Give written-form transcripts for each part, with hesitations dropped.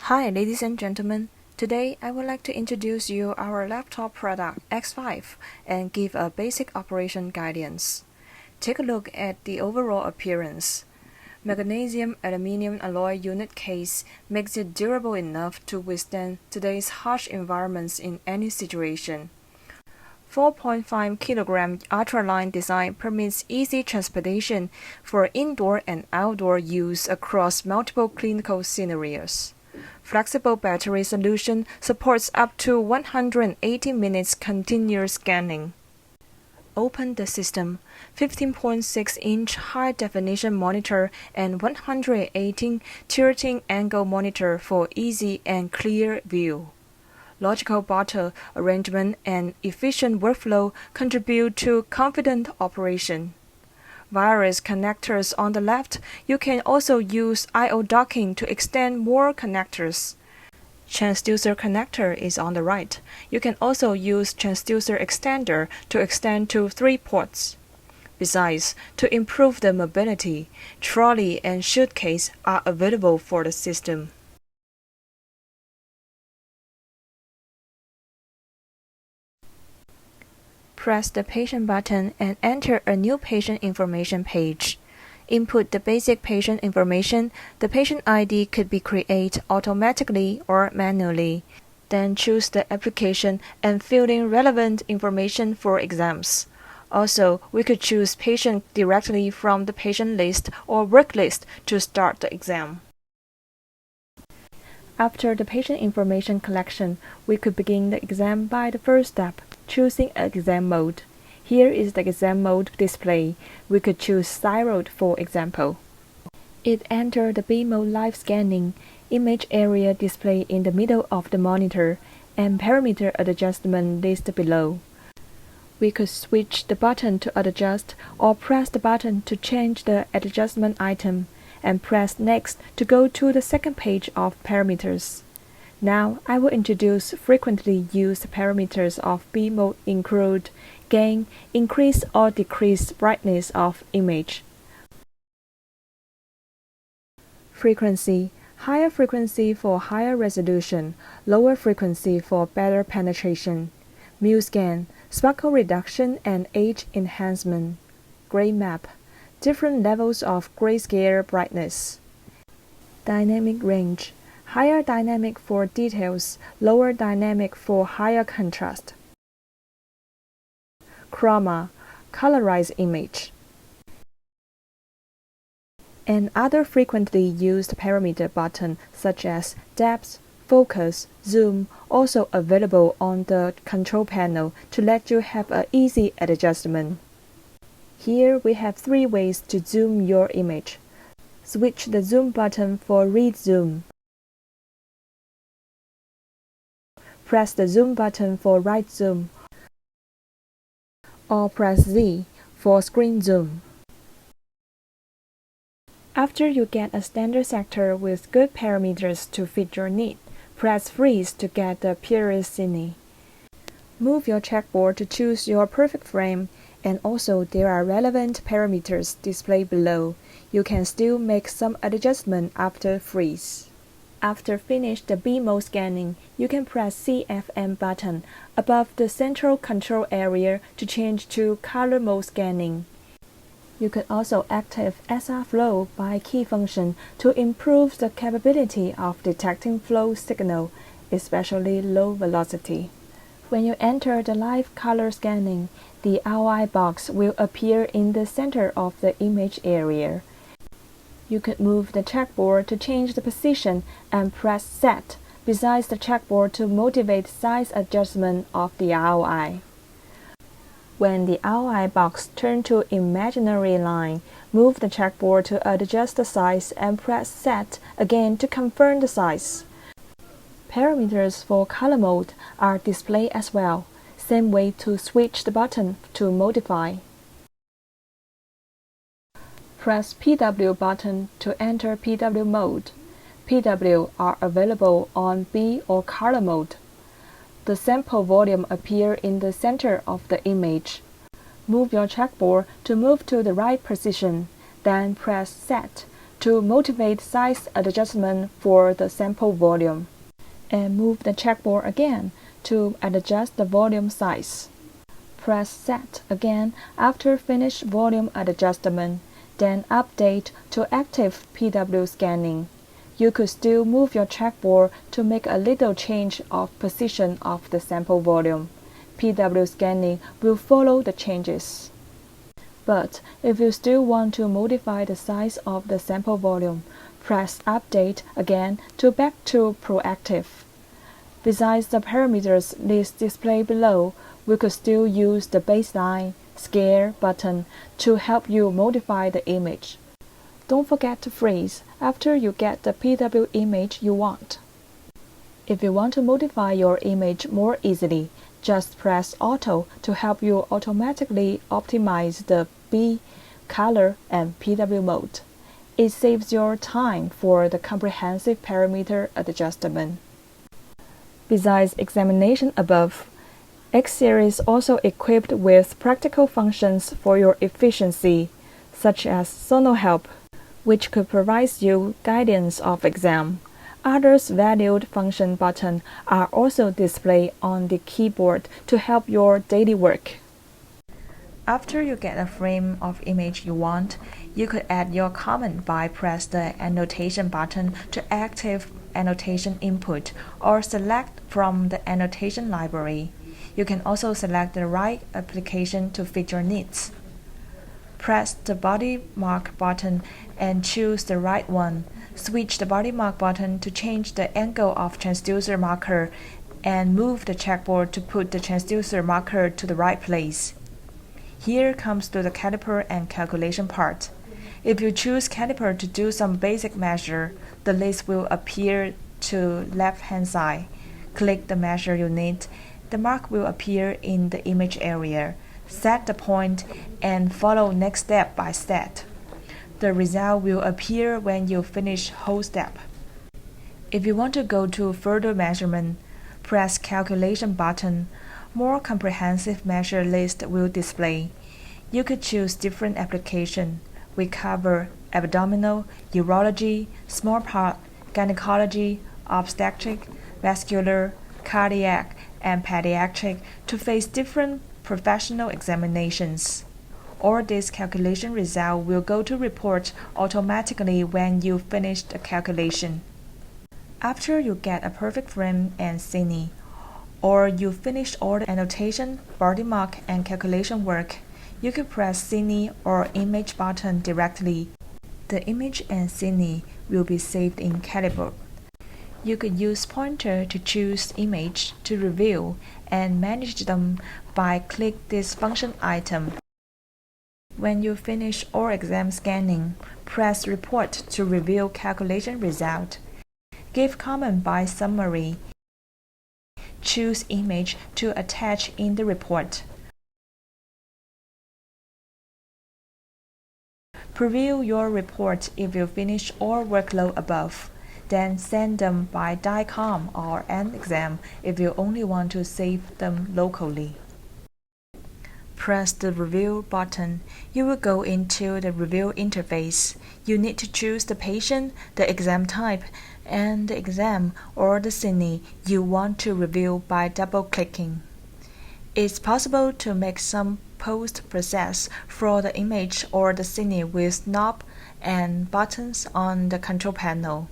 Hi ladies and gentlemen, today I would like to introduce you our laptop product X5 and give a basic operation guidance. Take a look at the overall appearance. Magnesium aluminum alloy unit case makes it durable enough to withstand today's harsh environments in any situation. 4.5 kg ultraline design permits easy transportation for indoor and outdoor use across multiple clinical scenarios. Flexible battery solution supports up to 180 minutes continuous scanning. Open the system. 15.6-inch high-definition monitor and 118 tilting angle monitor for easy and clear view. Logical bottle arrangement and efficient workflow contribute to confident operation. Various connectors on the left, you can also use I/O docking to extend more connectors. Transducer connector is on the right. You can also use transducer extender to extend to 3 ports. Besides, to improve the mobility, trolley and suitcase are available for the system. Press the patient button and enter a new patient information page. Input the basic patient information. The patient ID could be created automatically or manually. Then choose the application and fill in relevant information for exams. Also, we could choose patient directly from the patient list or work list to start the exam. After the patient information collection, we could begin the exam by the first step, choosing an exam mode. Here is the exam mode display. We could choose thyroid for example. It enters the B mode live scanning, image area display in the middle of the monitor, and parameter adjustment list below. We could switch the button to adjust or press the button to change the adjustment item, and press Next to go to the second page of parameters. Now I will introduce frequently used parameters of B mode include gain, increase or decrease brightness of image. Frequency, higher frequency for higher resolution, lower frequency for better penetration. Mu scan, sparkle reduction and age enhancement. Gray map, different levels of grayscale brightness. Dynamic range, higher dynamic for details, lower dynamic for higher contrast. Chroma, colorized image. And other frequently used parameter buttons such as depth, focus, zoom, also available on the control panel to let you have an easy adjustment. Here we have 3 ways to zoom your image. Switch the zoom button for read zoom. Press the zoom button for right zoom. Or press Z for screen zoom. After you get a standard sector with good parameters to fit your need, press freeze to get the period scene. Move your checkboard to choose your perfect frame, and also there are relevant parameters displayed below. You can still make some adjustment after freeze. After finish the B mode scanning, you can press CFM button above the central control area to change to color mode scanning. You could also activate SR flow by key function to improve the capability of detecting flow signal, especially low velocity. When you enter the live color scanning, the ROI box will appear in the center of the image area. You could move the checkboard to change the position and press Set besides the checkboard to motivate size adjustment of the ROI. When the ROI box turns to imaginary line, move the checkboard to adjust the size and press Set again to confirm the size. Parameters for color mode are displayed as well. Same way to switch the button to modify. Press PW button to enter PW mode. PW are available on B or color mode. The sample volume appears in the center of the image. Move your checkboard to move to the right position, then press Set to motivate size adjustment for the sample volume, and move the checkboard again to adjust the volume size. Press Set again after finish volume adjustment, then update to active PW scanning. You could still move your checkboard to make a little change of position of the sample volume. PW scanning will follow the changes. But if you still want to modify the size of the sample volume, press Update again to back to Proactive. Besides the parameters list displayed below, we could still use the Baseline Scale button to help you modify the image. Don't forget to freeze after you get the PW image you want. If you want to modify your image more easily, just press Auto to help you automatically optimize the B, color, and PW mode. It saves your time for the comprehensive parameter adjustment. Besides examination above, X-Series also equipped with practical functions for your efficiency, such as SonoHelp, which could provide you guidance of exam. Others valued function buttons are also displayed on the keyboard to help your daily work. After you get a frame of image you want, you could add your comment by press the annotation button to active annotation input or select from the annotation library. You can also select the right application to fit your needs. Press the body mark button and choose the right one. Switch the body mark button to change the angle of transducer marker and move the checkboard to put the transducer marker to the right place. Here comes to the caliper and calculation part. If you choose caliper to do some basic measure, the list will appear to left-hand side. Click the measure you need. The mark will appear in the image area. Set the point and follow next step by step. The result will appear when you finish whole step. If you want to go to further measurement, press Calculation button. More comprehensive measure list will display. You could choose different application. We cover abdominal, urology, small part, gynecology, obstetric, vascular, cardiac, and pediatric to face different professional examinations. All these calculation results will go to report automatically when you finish the calculation. After you get a perfect frame and cine, or you finish all the annotation, body mark, and calculation work, you can press Cine or Image button directly. The image and cine will be saved in Calibre. You could use pointer to choose image to review and manage them by click this function item. When you finish all exam scanning, press Report to review calculation result. Give comment by summary. Choose image to attach in the report. Preview your report if you finish all workload above. Then send them by DICOM or N-Exam if you only want to save them locally. Press the Review button. You will go into the review interface. You need to choose the patient, the exam type, and the exam or the cine you want to review by double-clicking. It's possible to make some post-process for the image or the cine with knob and buttons on the control panel.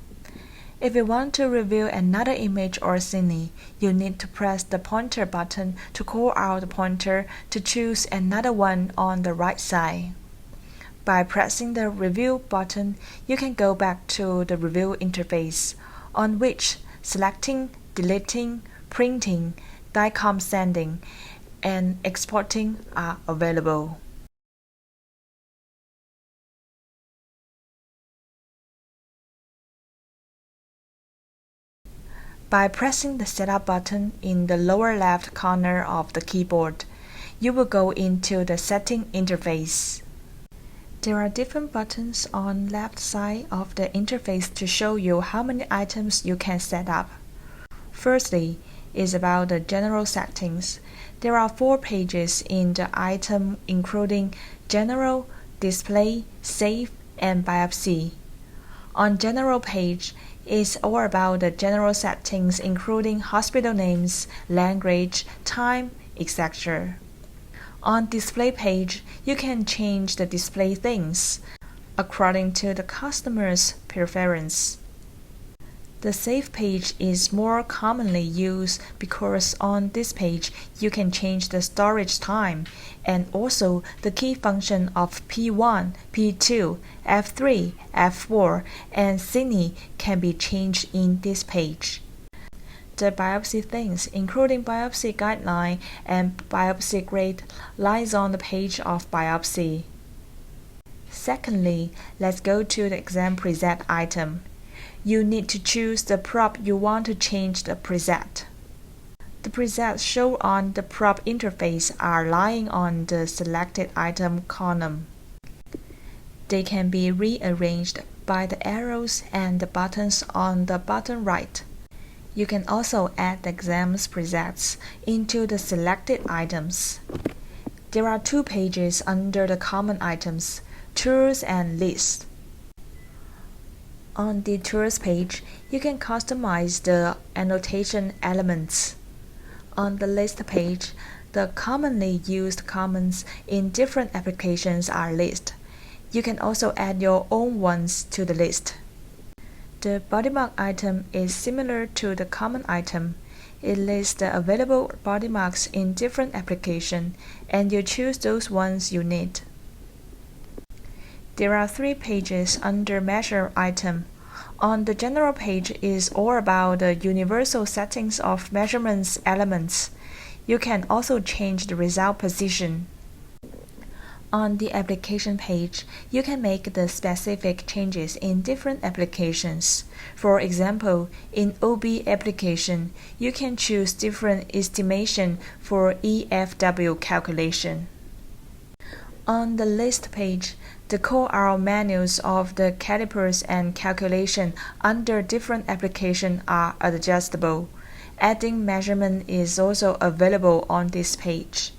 If you want to review another image or cine, you need to press the pointer button to call out the pointer to choose another one on the right side. By pressing the Review button, you can go back to the review interface, on which selecting, deleting, printing, DICOM sending, and exporting are available. By pressing the Setup button in the lower left corner of the keyboard, you will go into the Setting interface. There are different buttons on left side of the interface to show you how many items you can set up. Firstly, is about the general settings. There are 4 pages in the item including General, Display, Save, and Biopsy. On General page, it's all about the general settings including hospital names, language, time, etc. On Display page, you can change the display things according to the customer's preference. The Save page is more commonly used because on this page you can change the storage time, and also the key function of P1, P2, F3, F4, and Cine can be changed in this page. The biopsy things, including biopsy guideline and biopsy grade, lies on the page of biopsy. Secondly, let's go to the exam preset item. You need to choose the prop you want to change the preset. The presets shown on the prop interface are lying on the selected item column. They can be rearranged by the arrows and the buttons on the bottom right. You can also add the exam's presets into the selected items. There are two pages under the common items, Tools and List. On the Tools page, you can customize the annotation elements. On the List page, the commonly used commands in different applications are listed. You can also add your own ones to the list. The bodymark item is similar to the common item. It lists the available bodymarks in different applications, and you choose those ones you need. There are three pages under Measure item. On the General page is all about the universal settings of measurements elements. You can also change the result position. On the Application page, you can make the specific changes in different applications. For example, in OB application, you can choose different estimation for EFW calculation. On the List page, the call-out menus of the calipers and calculation under different applications are adjustable. Adding measurement is also available on this page.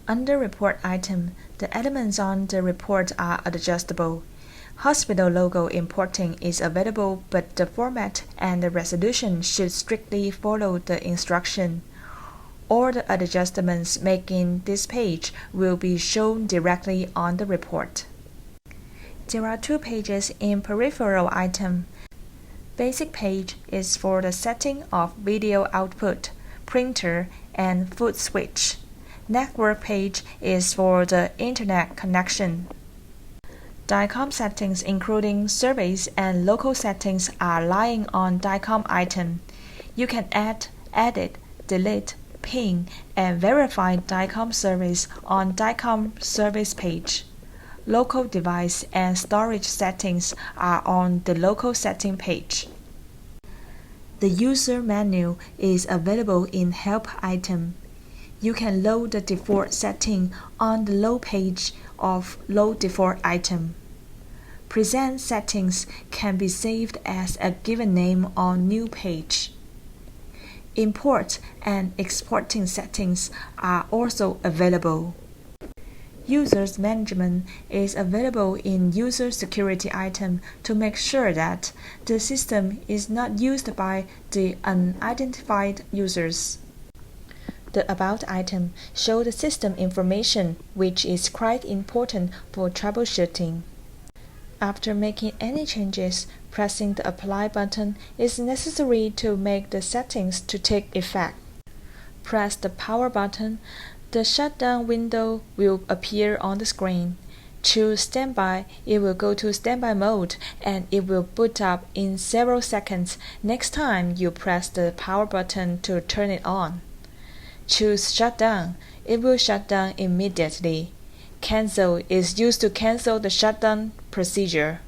Under Report item, the elements on the report are adjustable. Hospital logo importing is available, but the format and the resolution should strictly follow the instruction. All the adjustments made in this page will be shown directly on the report. There are two pages in Peripheral item. Basic page is for the setting of video output, printer, and foot switch. Network page is for the internet connection. DICOM settings including surveys and local settings are lying on DICOM item. You can add, edit, delete, ping, and verify DICOM service on DICOM service page. Local device and storage settings are on the local setting page. The user menu is available in Help item. You can load the default setting on the Load page of Load Default item. Present settings can be saved as a given name on New page. Import and exporting settings are also available. Users management is available in User Security item to make sure that the system is not used by the unidentified users. The About item shows the system information, which is quite important for troubleshooting. After making any changes, pressing the Apply button is necessary to make the settings to take effect. Press the Power button. The shutdown window will appear on the screen. Choose Standby. It will go to standby mode and it will boot up in several seconds next time you press the Power button to turn it on. Choose Shutdown. It will shut down immediately. Cancel is used to cancel the shutdown procedure.